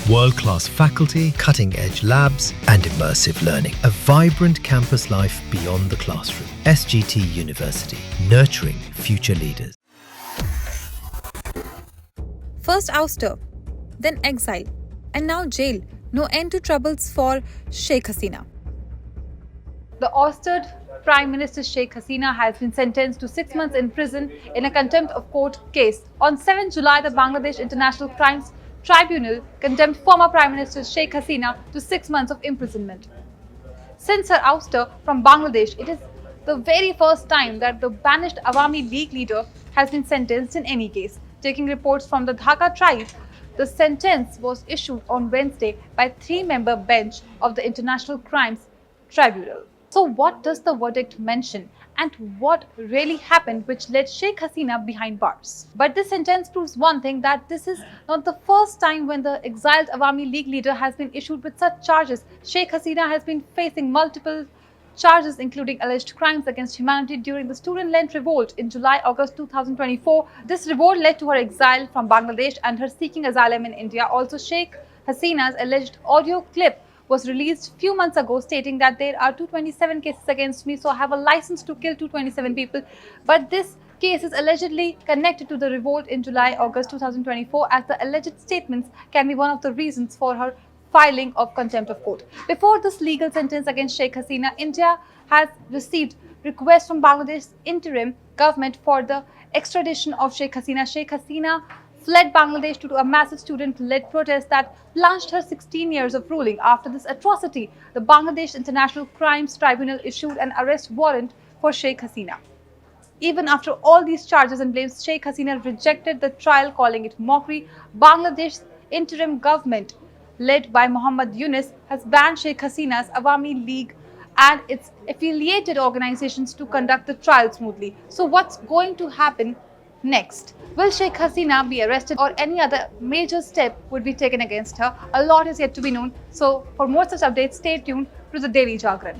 World-class faculty, cutting-edge labs, and immersive learning. A vibrant campus life beyond the classroom. SGT University, nurturing future leaders. First ouster, then exile, and now jail. No end to troubles for Sheikh Hasina. The ousted Prime Minister Sheikh Hasina has been sentenced to 6 months in prison in a contempt of court case. On 7 July, the Bangladesh International Crimes Tribunal condemned former Prime Minister Sheikh Hasina to 6 months of imprisonment. Since her ouster from Bangladesh, it is the very first time that the banished Awami League leader has been sentenced in any case. Taking reports from the Dhaka tribe, the sentence was issued on Wednesday by 3-member bench of the International Crimes Tribunal. So what does the verdict mention, and what really happened which led Sheikh Hasina behind bars? But this sentence proves one thing, that this is not the first time when the exiled Awami League leader has been issued with such charges. Sheikh Hasina has been facing multiple charges including alleged crimes against humanity during the student-led revolt in July-August 2024. This revolt led to her exile from Bangladesh and her seeking asylum in India. Also, Sheikh Hasina's alleged audio clip was released few months ago stating that there are 227 cases against me, so I have a license to kill 227 people. But this case is allegedly connected to the revolt in July-August 2024, as the alleged statements can be one of the reasons for her filing of contempt of court. Before this legal sentence against Sheikh Hasina, India has received requests from Bangladesh's interim government for the extradition of Sheikh Hasina. Sheikh Hasina fled Bangladesh due to a massive student-led protest that plunged her 16 years of ruling. After this atrocity, the Bangladesh International Crimes Tribunal issued an arrest warrant for Sheikh Hasina. Even after all these charges and blames, Sheikh Hasina rejected the trial, calling it mockery. Bangladesh's interim government, led by Muhammad Yunus, has banned Sheikh Hasina's Awami League and its affiliated organizations to conduct the trial smoothly. So what's going to happen next? Will Sheikh Hasina be arrested, or any other major step would be taken against her? A lot is yet to be known. So for more such updates, stay tuned to the Daily Jagran.